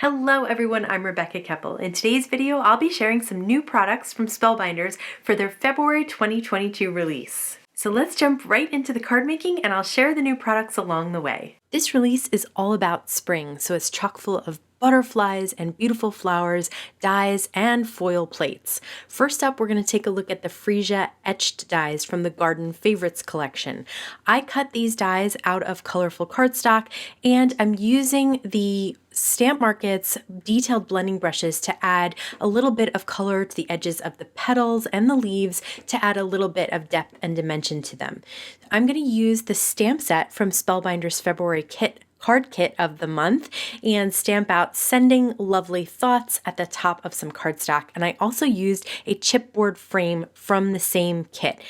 Hello everyone, I'm Rebecca Keppel. In today's video, I'll be sharing some new products from Spellbinders for their February 2022 release. So let's jump right into the card making and I'll share the new products along the way. This release is all about spring, so it's chock full of butterflies and beautiful flowers, dies, and foil plates. First up, we're going to take a look at the Freesia Etched dies from the Garden Favorites collection. I cut these dies out of colorful cardstock, and I'm using the Stamp Market's detailed blending brushes to add a little bit of color to the edges of the petals and the leaves to add a little bit of depth and dimension to them. I'm going to use the stamp set from Spellbinders February card kit of the month and stamp out Sending Lovely Thoughts at the top of some cardstock. And I also used a chipboard frame from the same kit.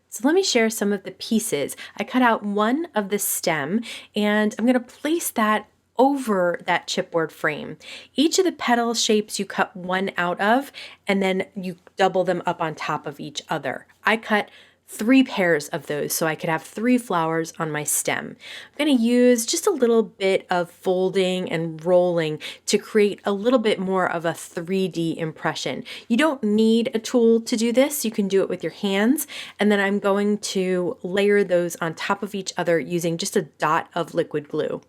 So let me share some of the pieces. I cut out one of the stem and I'm going to place that over that chipboard frame. Each of the petal shapes you cut one out of and then you double them up on top of each other. I cut 3 pairs of those so I could have 3 flowers on my stem. I'm going to use just a little bit of folding and rolling to create a little bit more of a 3D impression. You don't need a tool to do this. You can do it with your hands. And then I'm going to layer those on top of each other using just a dot of liquid glue.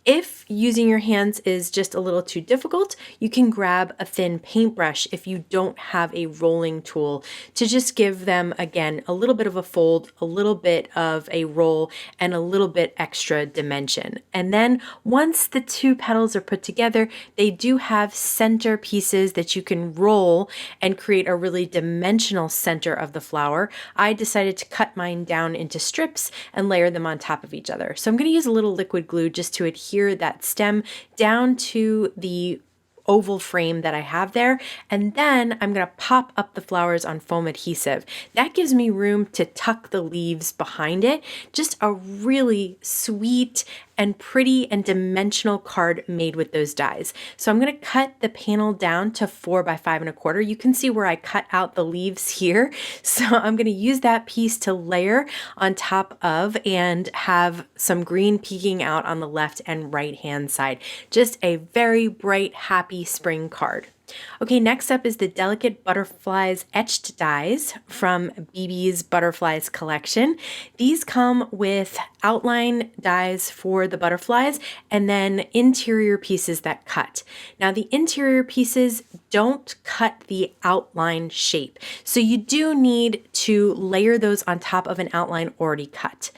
If using your hands is just a little too difficult, you can grab a thin paintbrush if you don't have a rolling tool to just give them, again, a little bit of a fold, a little bit of a roll, and a little bit extra dimension. And then once the 2 petals are put together, they do have center pieces that you can roll and create a really dimensional center of the flower. I decided to cut mine down into strips and layer them on top of each other. So I'm going to use a little liquid glue just to adhere that stem down to the oval frame that I have there, and then I'm going to pop up the flowers on foam adhesive. That gives me room to tuck the leaves behind it. Just a really sweet and pretty and dimensional card made with those dies. So I'm going to cut the panel down to 4 by 5 1/4. You can see where I cut out the leaves here. So I'm going to use that piece to layer on top of and have some green peeking out on the left and right hand side. Just a very bright, happy spring card. Okay, next up is the Delicate Butterflies Etched dies from Bibi's Butterflies collection. These come with outline dies for the butterflies and then interior pieces that cut. Now the interior pieces don't cut the outline shape, so you do need to layer those on top of an outline already cut.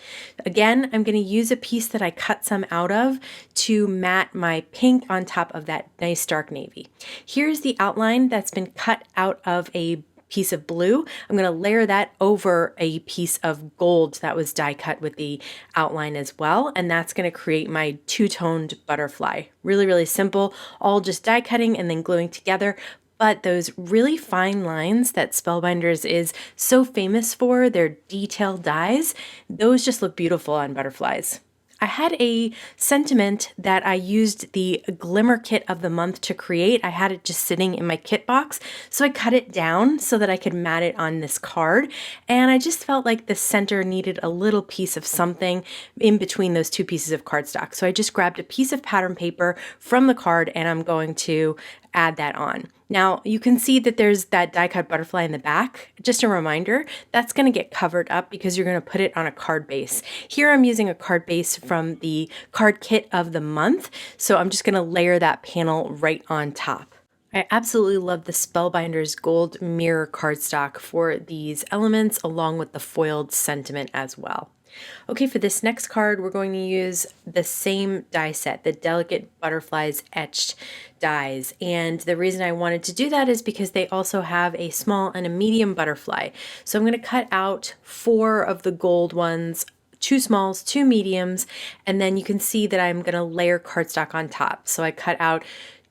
Again, I'm going to use a piece that I cut some out of to mat my pink on top of that nice dark navy. Here's the outline that's been cut out of a piece of blue. I'm going to layer that over a piece of gold that was die cut with the outline as well, and that's going to create my two-toned butterfly. Really, really simple, all just die cutting and then gluing together. But those really fine lines that Spellbinders is so famous for, their detailed dies, those just look beautiful on butterflies. I had a sentiment that I used the Glimmer kit of the month to create. I had it just sitting in my kit box, so I cut it down so that I could mat it on this card. And I just felt like the center needed a little piece of something in between those 2 pieces of cardstock. So I just grabbed a piece of pattern paper from the card and I'm going to add that on. Now you can see that there's that die cut butterfly in the back. Just a reminder, that's going to get covered up because you're going to put it on a card base. Here I'm using a card base from the card kit of the month, so I'm just going to layer that panel right on top. I absolutely love the Spellbinders gold mirror cardstock for these elements along with the foiled sentiment as well. Okay, for this next card, we're going to use the same die set, the Delicate Butterflies Etched dies. And the reason I wanted to do that is because they also have a small and a medium butterfly. So I'm going to cut out 4 of the gold ones, 2 smalls, 2 mediums, and then you can see that I'm going to layer cardstock on top. So I cut out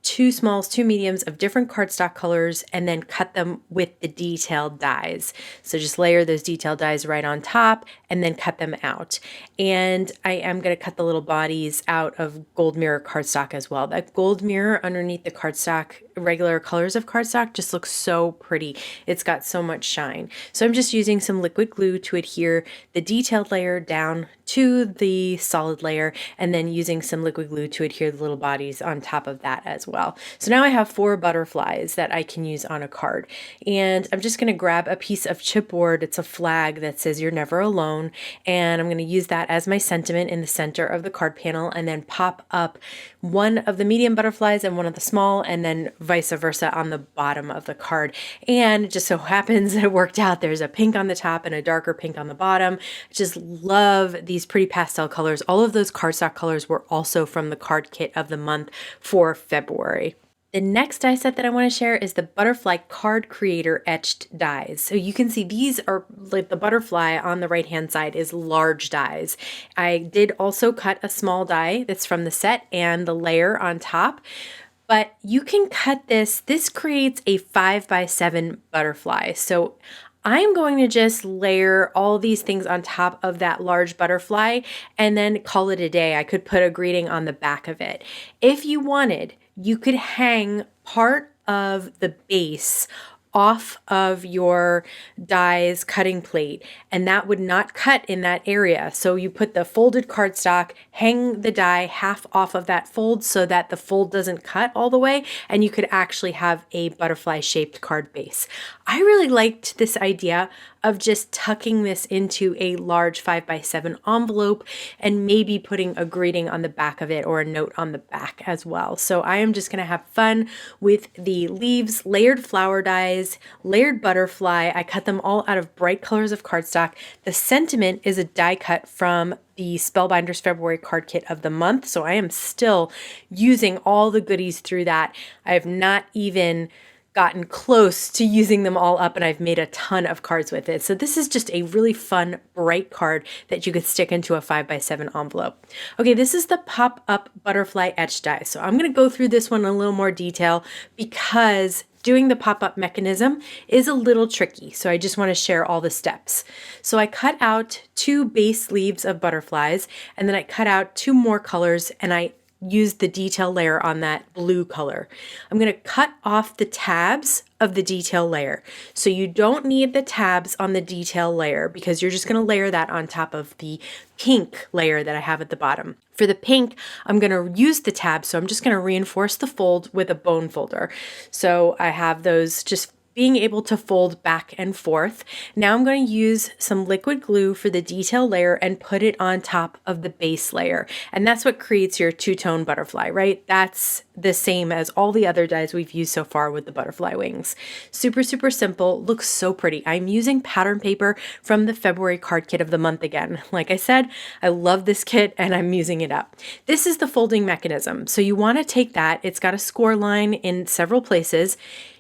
2 smalls, 2 mediums of different cardstock colors and then cut them with the detailed dies. So just layer those detailed dies right on top and then cut them out. And I am going to cut the little bodies out of gold mirror cardstock as well. That gold mirror underneath the cardstock regular colors of cardstock just looks so pretty. It's got so much shine. So I'm just using some liquid glue to adhere the detailed layer down to the solid layer, and then using some liquid glue to adhere the little bodies on top of that as well. So now I have 4 butterflies that I can use on a card, and I'm just going to grab a piece of chipboard. It's a flag that says "You're never alone," and I'm going to use that as my sentiment in the center of the card panel, and then pop up one of the medium butterflies and one of the small, and then vice versa on the bottom of the card. And it just so happens that it worked out. There's a pink on the top and a darker pink on the bottom. I just love these pretty pastel colors. All of those cardstock colors were also from the card kit of the month for February. The next die set that I want to share is the Butterfly Card Creator Etched dies. So you can see these are like the butterfly on the right hand side is large dies. I did also cut a small die that's from the set and the layer on top. But you can cut this. This creates a 5x7 butterfly. So I'm going to just layer all these things on top of that large butterfly and then call it a day. I could put a greeting on the back of it. If you wanted, you could hang part of the base off of your die's cutting plate, and that would not cut in that area. So you put the folded cardstock, hang the die half off of that fold so that the fold doesn't cut all the way, and you could actually have a butterfly shaped card base. I really liked this idea of just tucking this into a large 5x7 envelope and maybe putting a greeting on the back of it or a note on the back as well. So I am just going to have fun with the leaves, layered flower dies, layered butterfly. I cut them all out of bright colors of cardstock. The sentiment is a die cut from the Spellbinders February card kit of the month. So I am still using all the goodies through that. I have not even gotten close to using them all up, and I've made a ton of cards with it. So this is just a really fun, bright card that you could stick into a 5x7 envelope. Okay, this is the pop-up butterfly etch die. So I'm going to go through this one in a little more detail because doing the pop-up mechanism is a little tricky. So I just want to share all the steps. So I cut out 2 base leaves of butterflies, and then I cut out 2 more colors, and I use the detail layer on that blue color. I'm going to cut off the tabs of the detail layer. So you don't need the tabs on the detail layer because you're just going to layer that on top of the pink layer that I have at the bottom. For the pink, I'm going to use the tabs, so I'm just going to reinforce the fold with a bone folder. So I have those just being able to fold back and forth. Now I'm going to use some liquid glue for the detail layer and put it on top of the base layer. And that's what creates your two-tone butterfly, right? That's the same as all the other dies we've used so far with the butterfly wings. Super, super simple. Looks so pretty. I'm using pattern paper from the February card kit of the month again. Like I said, I love this kit and I'm using it up. This is the folding mechanism. So you want to take that. It's got a score line in several places.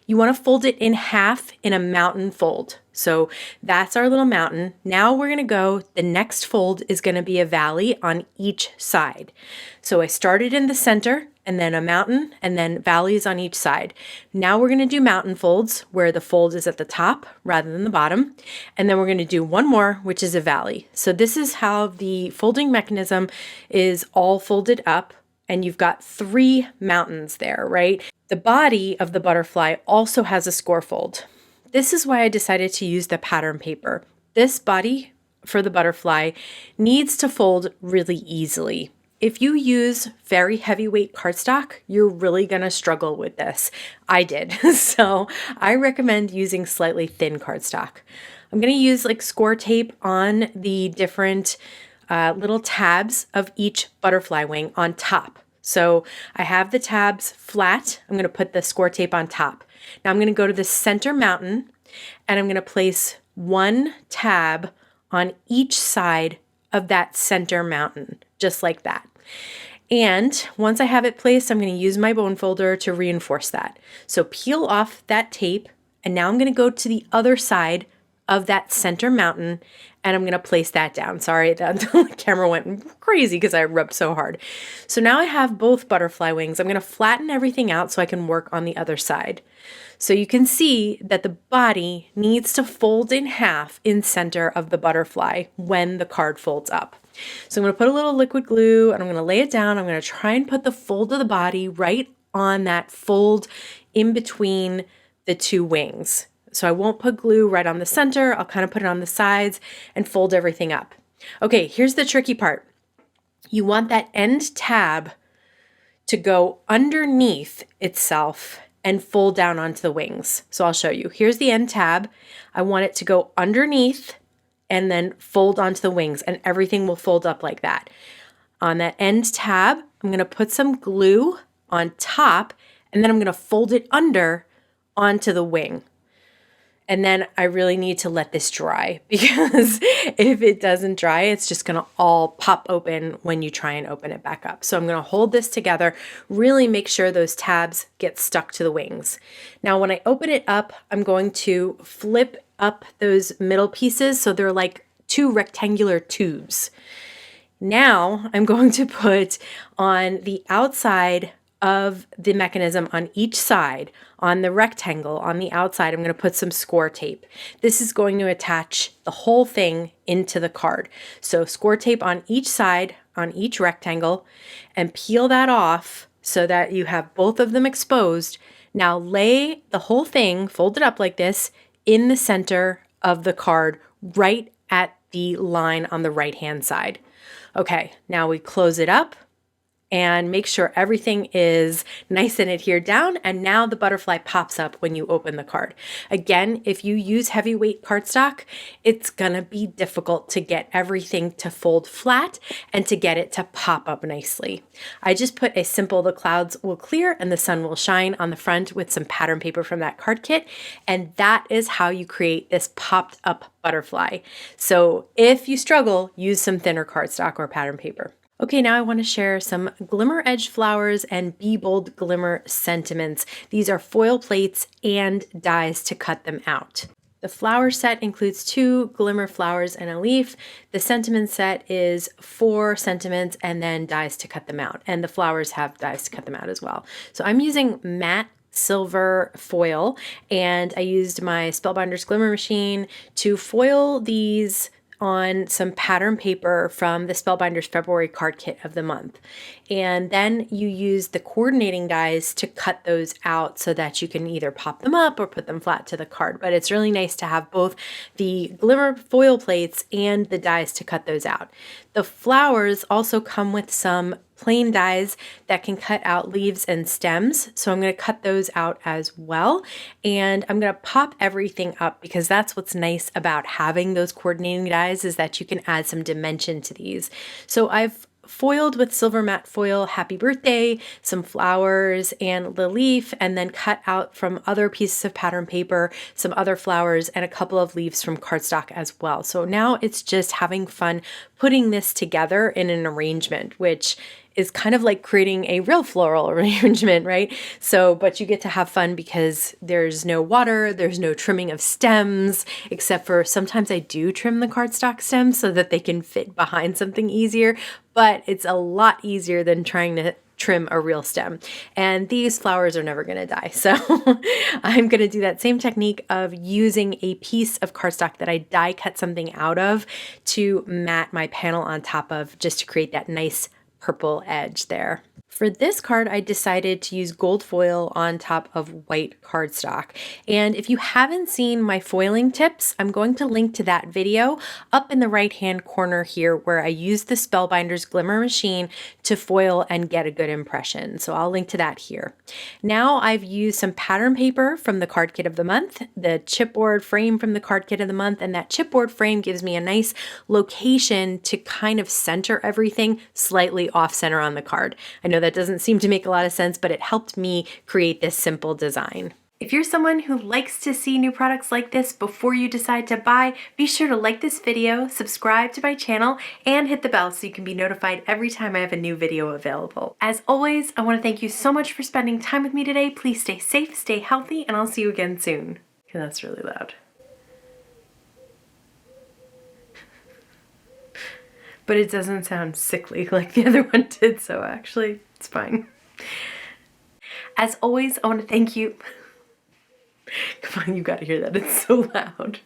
You want to fold it in half in a mountain fold. So that's our little mountain. Now we're going to go, the next fold is going to be a valley on each side. So I started in the center and then a mountain and then valleys on each side. Now we're going to do mountain folds where the fold is at the top rather than the bottom. And then we're going to do one more, which is a valley. So this is how the folding mechanism is all folded up. And you've got 3 mountains there, right? The body of the butterfly also has a score fold. This is why I decided to use the pattern paper. This body for the butterfly needs to fold really easily. If you use very heavyweight cardstock, you're really going to struggle with this. I did. So I recommend using slightly thin cardstock. I'm going to use like score tape on the different little tabs of each butterfly wing on top. So I have the tabs flat. I'm going to put the score tape on top. Now I'm going to go to the center mountain and I'm going to place 1 tab on each side of that center mountain, just like that. And once I have it placed, I'm going to use my bone folder to reinforce that. So peel off that tape, and now I'm going to go to the other side of that center mountain and I'm going to place that down. Sorry, the camera went crazy because I rubbed so hard. So now I have both butterfly wings. I'm going to flatten everything out so I can work on the other side. So you can see that the body needs to fold in half in center of the butterfly when the card folds up. So I'm going to put a little liquid glue and I'm going to lay it down. I'm going to try and put the fold of the body right on that fold in between the two wings. So I won't put glue right on the center. I'll kind of put it on the sides and fold everything up. Okay, here's the tricky part. You want that end tab to go underneath itself and fold down onto the wings. So I'll show you. Here's the end tab. I want it to go underneath and then fold onto the wings, and everything will fold up like that. On that end tab, I'm gonna put some glue on top, and then I'm gonna fold it under onto the wing. And then I really need to let this dry, because if it doesn't dry, it's just gonna all pop open when you try and open it back up. So I'm gonna hold this together, really make sure those tabs get stuck to the wings. Now, when I open it up, I'm going to flip up those middle pieces so they're like two rectangular tubes. Now I'm going to put on the outside of the mechanism on each side, on the rectangle on the outside, I'm going to put some score tape. This is going to attach the whole thing into the card. So score tape on each side, on each rectangle, and peel that off so that you have both of them exposed. Now lay the whole thing folded up like this in the center of the card, right at the line on the right hand side. Okay, now we close it up and make sure everything is nice and adhered down. And now the butterfly pops up when you open the card. Again, if you use heavyweight cardstock, it's gonna be difficult to get everything to fold flat and to get it to pop up nicely. I just put a simple "the clouds will clear and the sun will shine" on the front with some pattern paper from that card kit. And that is how you create this popped up butterfly. So if you struggle, use some thinner cardstock or pattern paper. Okay, now I want to share some Glimmer Edge flowers and Be Bold Glimmer sentiments. These are foil plates and dies to cut them out. The flower set includes 2 glimmer flowers and a leaf. The sentiment set is 4 sentiments and then dies to cut them out. And the flowers have dies to cut them out as well. So I'm using matte silver foil, and I used my Spellbinders Glimmer machine to foil these on some pattern paper from the Spellbinders February card kit of the month. And then you use the coordinating dies to cut those out so that you can either pop them up or put them flat to the card. But it's really nice to have both the glimmer foil plates and the dies to cut those out. The flowers also come with some plain dies that can cut out leaves and stems. So I'm going to cut those out as well. And I'm going to pop everything up, because that's what's nice about having those coordinating dies, is that you can add some dimension to these. So I've foiled with silver matte foil Happy Birthday, some flowers and the leaf, and then cut out from other pieces of pattern paper some other flowers and a couple of leaves from cardstock as well. So now it's just having fun putting this together in an arrangement, which is kind of like creating a real floral arrangement, right? So, but you get to have fun because there's no water, there's no trimming of stems, except for sometimes I do trim the cardstock stems so that they can fit behind something easier, but it's a lot easier than trying to trim a real stem. And these flowers are never gonna die. So I'm gonna do that same technique of using a piece of cardstock that I die cut something out of to mat my panel on top of, just to create that nice purple edge there. For this card, I decided to use gold foil on top of white cardstock. And if you haven't seen my foiling tips, I'm going to link to that video up in the right-hand corner here, where I used the Spellbinders Glimmer machine to foil and get a good impression. So I'll link to that here. Now I've used some pattern paper from the card kit of the month, the chipboard frame from the card kit of the month, and that chipboard frame gives me a nice location to kind of center everything slightly off center on the card. I know that doesn't seem to make a lot of sense, but it helped me create this simple design. If you're someone who likes to see new products like this before you decide to buy, be sure to like this video, subscribe to my channel, and hit the bell so you can be notified every time I have a new video available. As always, I want to thank you so much for spending time with me today. Please stay safe, stay healthy, and I'll see you again soon. Okay, that's really loud. But it doesn't sound sickly like the other one did, so actually it's fine. As always, I want to thank you. Come on, you gotta hear that, it's so loud.